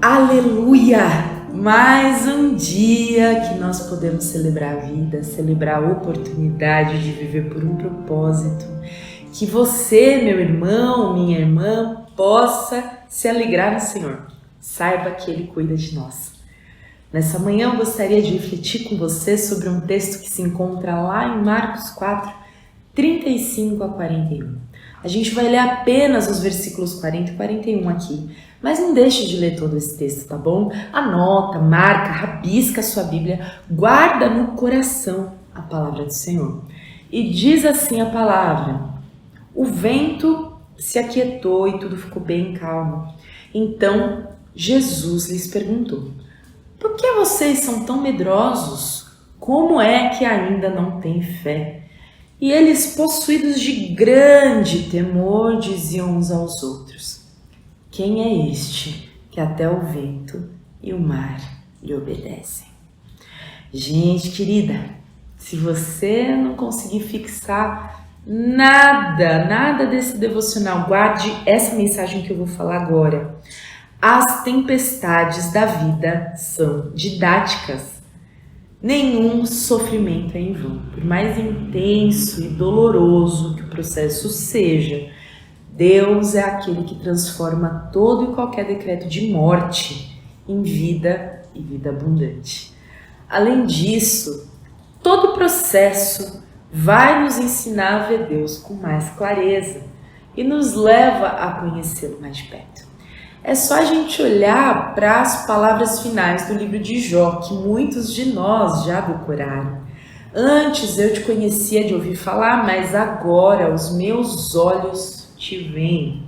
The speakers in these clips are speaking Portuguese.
Aleluia! Mais um dia que nós podemos celebrar a vida, celebrar a oportunidade de viver por um propósito. Que você, meu irmão, minha irmã, possa se alegrar no Senhor. Saiba que Ele cuida de nós. Nessa manhã eu gostaria de refletir com você sobre um texto que se encontra lá em Marcos 4, 35 a 41. A gente vai ler apenas os versículos 40 e 41 aqui, mas não deixe de ler todo esse texto, tá bom? Anota, marca, rabisca a sua Bíblia, guarda no coração a palavra do Senhor. E diz assim a palavra: o vento se aquietou e tudo ficou bem calmo. Então Jesus lhes perguntou: por que vocês são tão medrosos? Como é que ainda não têm fé? E eles, possuídos de grande temor, diziam uns aos outros: quem é este que até o vento e o mar lhe obedecem? Gente querida, se você não conseguir fixar nada desse devocional, guarde essa mensagem que eu vou falar agora. As tempestades da vida são didáticas. Nenhum sofrimento é em vão. Por mais intenso e doloroso que o processo seja, Deus é aquele que transforma todo e qualquer decreto de morte em vida e vida abundante. Além disso, todo processo vai nos ensinar a ver Deus com mais clareza e nos leva a conhecê-lo mais de perto. É só a gente olhar para as palavras finais do livro de Jó, que muitos de nós já decoraram. Antes eu te conhecia de ouvir falar, mas agora os meus olhos te veem.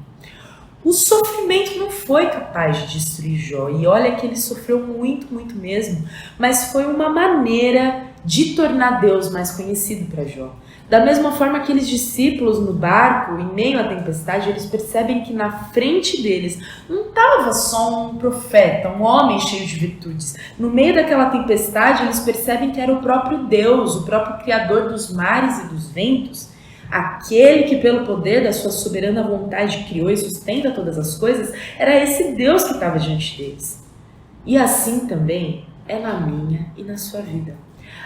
O sofrimento não foi capaz de destruir Jó, e olha que ele sofreu muito mesmo, mas foi uma maneira de tornar Deus mais conhecido para Jó. Da mesma forma, aqueles discípulos no barco, em meio à tempestade, eles percebem que na frente deles não estava só um profeta, um homem cheio de virtudes. No meio daquela tempestade, eles percebem que era o próprio Deus, o próprio Criador dos mares e dos ventos, aquele que pelo poder da sua soberana vontade criou e sustenta todas as coisas. Era esse Deus que estava diante deles. E assim também é na minha e na sua vida.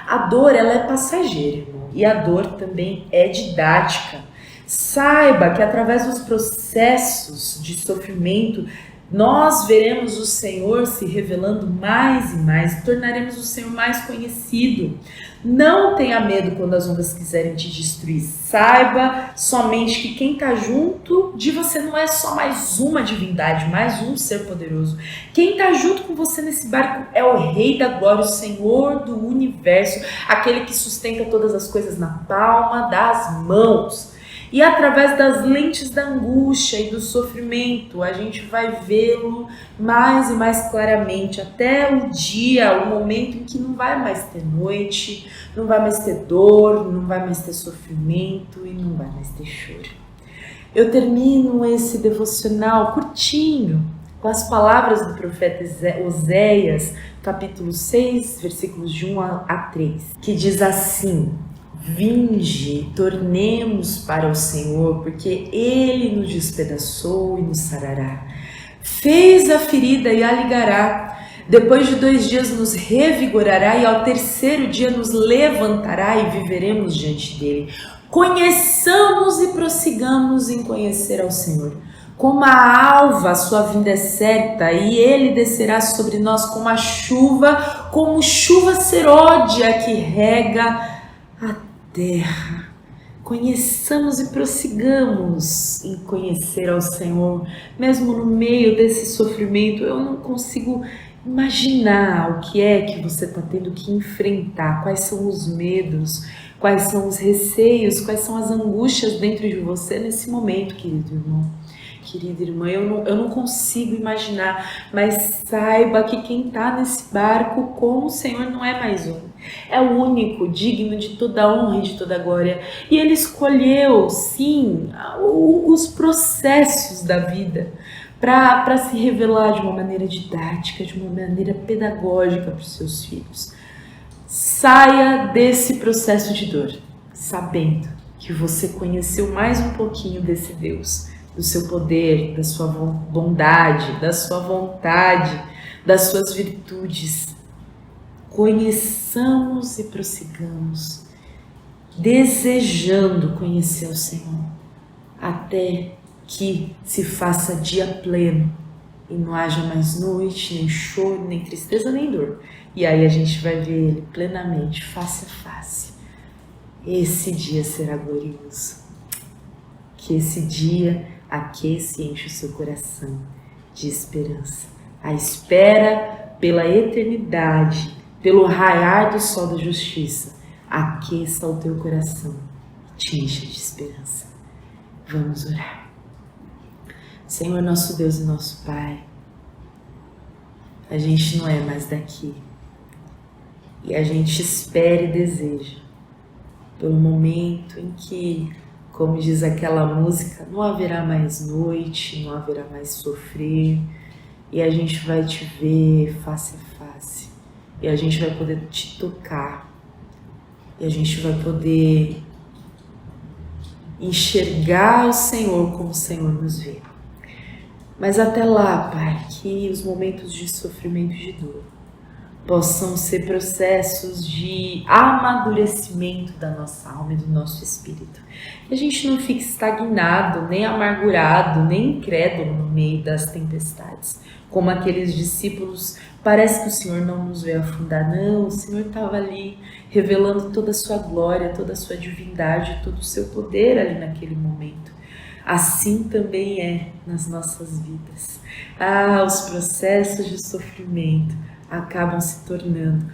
A dor, ela é passageira, irmão, e a dor também é didática. Saiba que através dos processos de sofrimento, nós veremos o Senhor se revelando mais e mais, tornaremos o Senhor mais conhecido. Não tenha medo quando as ondas quiserem te destruir. Saiba somente que quem está junto de você não é só mais uma divindade, mais um ser poderoso. Quem está junto com você nesse barco é o Rei da Glória, o Senhor do Universo, aquele que sustenta todas as coisas na palma das mãos. E através das lentes da angústia e do sofrimento, a gente vai vê-lo mais e mais claramente, até o dia, o momento em que não vai mais ter noite, não vai mais ter dor, não vai mais ter sofrimento e não vai mais ter choro. Eu termino esse devocional curtinho com as palavras do profeta Oséias, capítulo 6, versículos de 1 a 3, que diz assim: vinde, tornemos para o Senhor, porque Ele nos despedaçou e nos sarará. Fez a ferida e a ligará. Depois de 2 dias nos revigorará e ao 3º dia nos levantará e viveremos diante dele. Conheçamos e prossigamos em conhecer ao Senhor. Como a alva, a sua vinda é certa, e Ele descerá sobre nós como chuva serôdia que rega a terra. Conheçamos e prossigamos em conhecer ao Senhor. Mesmo no meio desse sofrimento, eu não consigo imaginar o que é que você está tendo que enfrentar, quais são os medos, quais são os receios, quais são as angústias dentro de você nesse momento, querido irmão. Querida irmã, eu não consigo imaginar, mas saiba que quem está nesse barco com o Senhor não é mais um. É o único, digno de toda honra e de toda glória. E Ele escolheu, sim, os processos da vida para se revelar de uma maneira didática, de uma maneira pedagógica para os seus filhos. Saia desse processo de dor, sabendo que você conheceu mais um pouquinho desse Deus do seu poder, da sua bondade, da sua vontade, das suas virtudes. Conheçamos e prossigamos, desejando conhecer o Senhor, até que se faça dia pleno e não haja mais noite, nem choro, nem tristeza, nem dor. E aí a gente vai ver Ele plenamente, face a face. Esse dia será glorioso. Que esse dia aqueça e enche o seu coração de esperança. A espera pela eternidade, pelo raiar do sol da justiça, aqueça o teu coração e te encha de esperança. Vamos orar. Senhor, nosso Deus e nosso Pai, a gente não é mais daqui e a gente espera e deseja pelo momento em que, como diz aquela música, não haverá mais noite, não haverá mais sofrer e a gente vai te ver face a face e a gente vai poder te tocar e a gente vai poder enxergar o Senhor como o Senhor nos vê. Mas até lá, Pai, que os momentos de sofrimento e de dor possam ser processos de amadurecimento da nossa alma e do nosso espírito. Que a gente não fique estagnado, nem amargurado, nem incrédulo no meio das tempestades. Como aqueles discípulos, parece que o Senhor não nos veio afundar. Não, o Senhor estava ali revelando toda a sua glória, toda a sua divindade, todo o seu poder ali naquele momento. Assim também é nas nossas vidas. Os processos de sofrimento acabam se tornando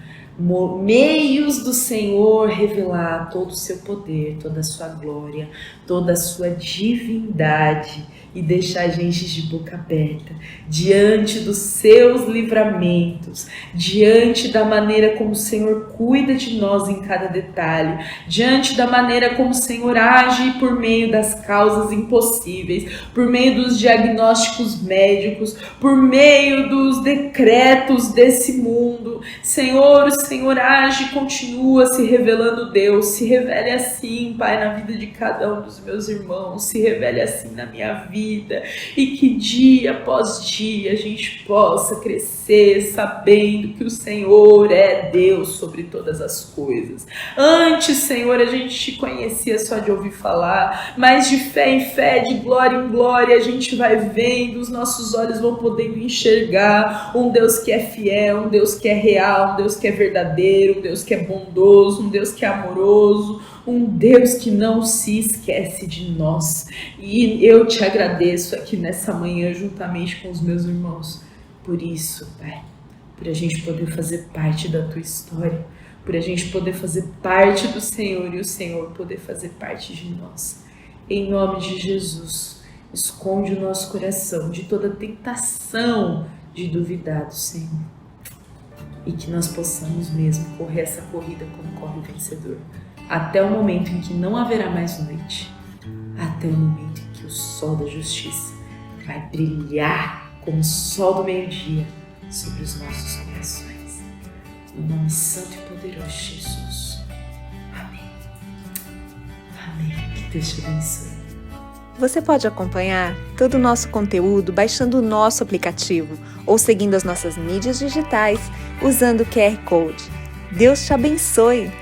meios do Senhor revelar todo o seu poder, toda a sua glória, toda a sua divindade e deixar a gente de boca aberta diante dos seus livramentos, diante da maneira como o Senhor cuida de nós em cada detalhe, diante da maneira como o Senhor age por meio das causas impossíveis, por meio dos diagnósticos médicos, por meio dos decretos desse mundo. Senhor, o Senhor age e continua se revelando Deus. Se revele assim, Pai, na vida de cada um dos meus irmãos, se revele assim na minha vida, e que dia após dia a gente possa crescer sabendo que o Senhor é Deus sobre todas as coisas. Antes, Senhor, a gente te conhecia só de ouvir falar, mas de fé em fé, de glória em glória, a gente vai vendo, os nossos olhos vão podendo enxergar um Deus que é fiel, um Deus que é real, um Deus que é verdadeiro, um Deus que é bondoso, um Deus que é amoroso, um Deus que não se esquece de nós. E eu te agradeço aqui nessa manhã, juntamente com os meus irmãos, por isso, Pai, por a gente poder fazer parte da tua história, por a gente poder fazer parte do Senhor e o Senhor poder fazer parte de nós. Em nome de Jesus, esconde o nosso coração de toda tentação de duvidar do Senhor. E que nós possamos mesmo correr essa corrida como corre o vencedor. Até o momento em que não haverá mais noite. Até o momento em que o sol da justiça vai brilhar como o sol do meio-dia sobre os nossos corações. No nome santo e poderoso de Jesus. Amém. Amém. Que Deus te abençoe. Você pode acompanhar todo o nosso conteúdo baixando o nosso aplicativo ou seguindo as nossas mídias digitais usando o QR Code. Deus te abençoe!